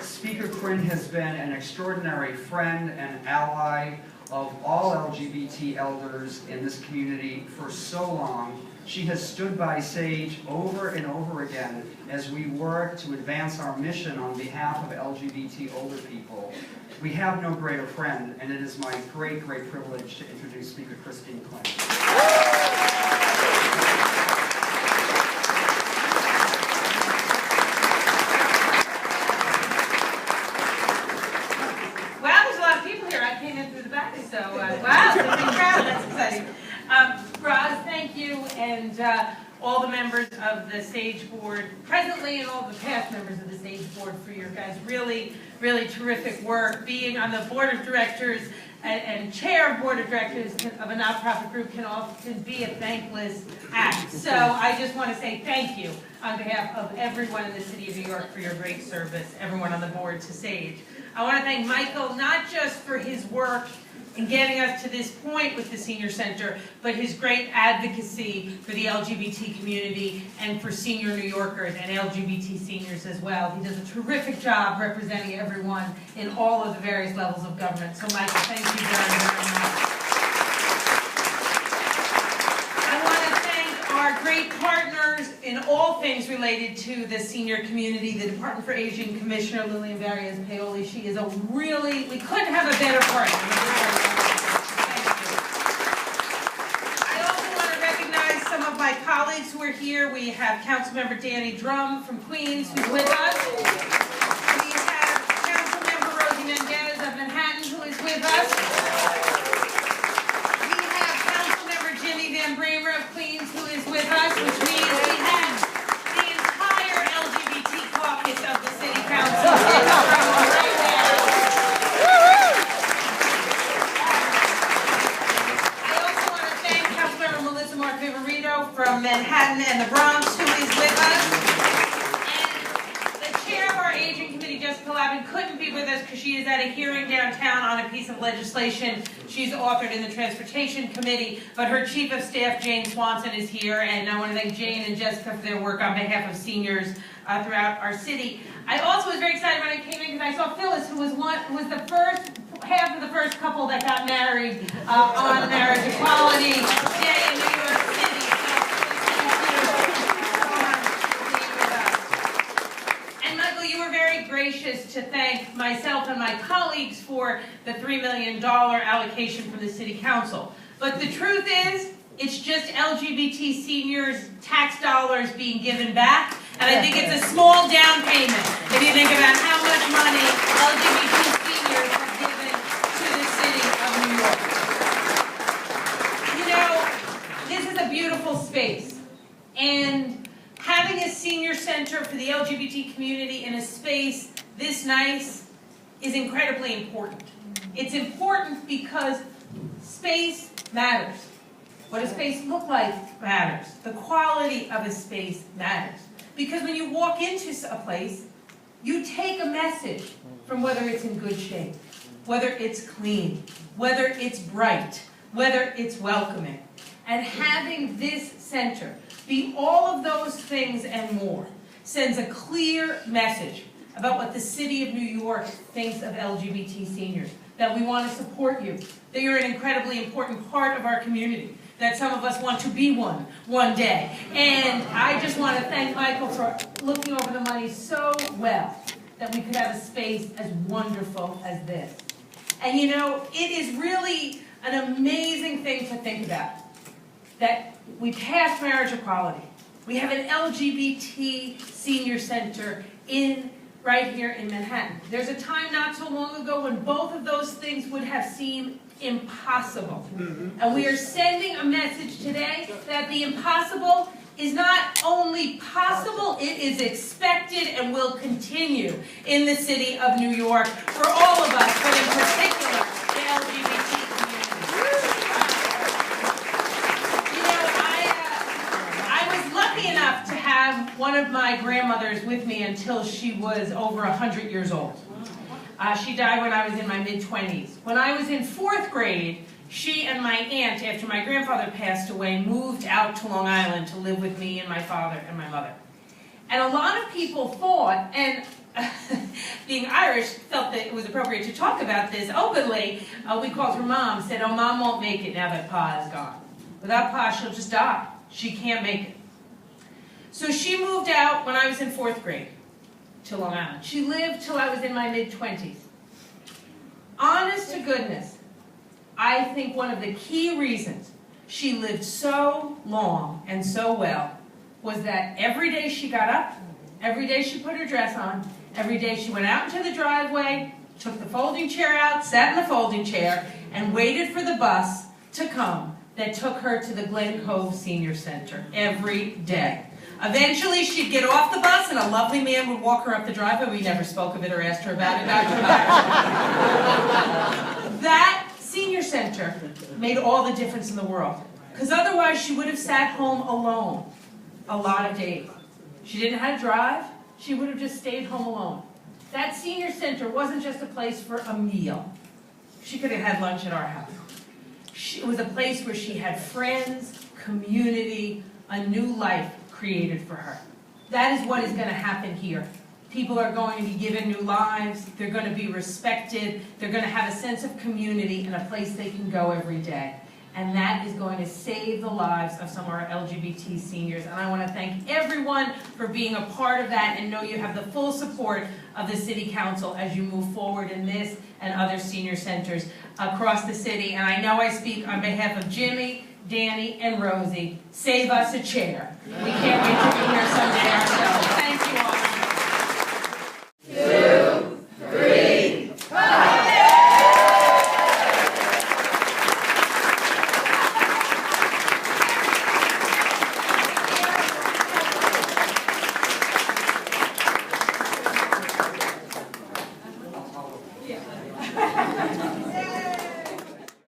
Speaker Quinn has been an extraordinary friend and ally of all LGBT elders in this community for so long. She has stood by SAGE over and over again as we work to advance our mission on behalf of LGBT older people. We have no greater friend, and it is my great, great privilege to introduce Speaker Christine Quinn. So, wow, such a big crowd, that's exciting. Roz, thank you, and all the members of the SAGE board presently and all the past members of the SAGE board for your guys' really, really terrific work. Being on the board of directors and chair of board of directors of a nonprofit group can often be a thankless act. So I just want to say thank you on behalf of everyone in the city of New York for your great service, everyone on the board to SAGE. I want to thank Michael not just for his work in getting us to this point with the Senior Center, but his great advocacy for the LGBT community and for senior New Yorkers and LGBT seniors as well. He does a terrific job representing everyone in all of the various levels of government. So Michael, thank you very, very much. I want to thank our great partners in all things related to the senior community, the Department for Aging Commissioner Lillian Varias-Paoli. She is a really, we couldn't have a better partner. My colleagues who are here, we have Councilmember Danny Drum from Queens who's with us. We have Councilmember Rosie Mendez of Manhattan who is with us. We have Councilmember Jimmy Van Bramer of Queens who is with us, which means we have the entire LGBT caucus of the City Council in the room right there. From Manhattan and the Bronx, who is with us. And the chair of our aging committee, Jessica Lavin, couldn't be with us because she is at a hearing downtown on a piece of legislation she's authored in the Transportation Committee, but her chief of staff, Jane Swanson, is here, and I want to thank Jane and Jessica for their work on behalf of seniors throughout our city. I also was very excited when I came in because I saw Phyllis, who was the first half of the first couple that got married on marriage equality day in New York City. Gracious to thank myself and my colleagues for the $3 million allocation from the City Council. But the truth is, it's just LGBT seniors' tax dollars being given back, and I think it's a small down payment if you think about how much money LGBT seniors have given to the city of New York. You know, this is a beautiful space, and having a senior center for the LGBT community in a space this nice is incredibly important. It's important because space matters. What a space looks like matters. The quality of a space matters. Because when you walk into a place, you take a message from whether it's in good shape, whether it's clean, whether it's bright, whether it's welcoming. And having this center be all of those things and more sends a clear message about what the city of New York thinks of LGBT seniors, that we want to support you, that you're an incredibly important part of our community, that some of us want to be one day. And I just want to thank Michael for looking over the money so well that we could have a space as wonderful as this. And you know, it is really an amazing thing to think about, that we passed marriage equality. We have an LGBT Senior Center right here in Manhattan. There's a time not so long ago when both of those things would have seemed impossible. And we are sending a message today that the impossible is not only possible, it is expected and will continue in the city of New York for all of us, but in particular the LGBT community. You know, I was lucky enough to have one of my grandmothers with me until she was over 100 years old. She died when I was in my mid-20s. When I was in 4th grade, she and my aunt, after my grandfather passed away, moved out to Long Island to live with me and my father and my mother. And a lot of people thought, and being Irish, felt that it was appropriate to talk about this openly. We called her mom, said, oh, Mom won't make it now that Pa is gone. Without Pa, she'll just die. She can't make it. So she moved out when I was in 4th grade to Long Island. She lived till I was in my mid-20s. Honest to goodness, I think one of the key reasons she lived so long and so well was that every day she got up, every day she put her dress on, every day she went out into the driveway, took the folding chair out, sat in the folding chair, and waited for the bus to come that took her to the Glen Cove Senior Center every day. Eventually, she'd get off the bus, and a lovely man would walk her up the driveway. We never spoke of it or asked her about it. That senior center made all the difference in the world, because otherwise she would have sat home alone a lot of days. She didn't have to drive. She would have just stayed home alone. That senior center wasn't just a place for a meal. She could have had lunch at our house. It was a place where she had friends, community, a new life created for her. That is what is going to happen here. People are going to be given new lives. They're going to be respected. They're going to have a sense of community and a place they can go every day. And that is going to save the lives of some of our LGBT seniors. And I want to thank everyone for being a part of that, and know you have the full support of the City Council as you move forward in this and other senior centers across the city. And I know I speak on behalf of Jimmy, Danny, and Rosie. Save us a chair. We can't wait to be here someday ourselves. Thank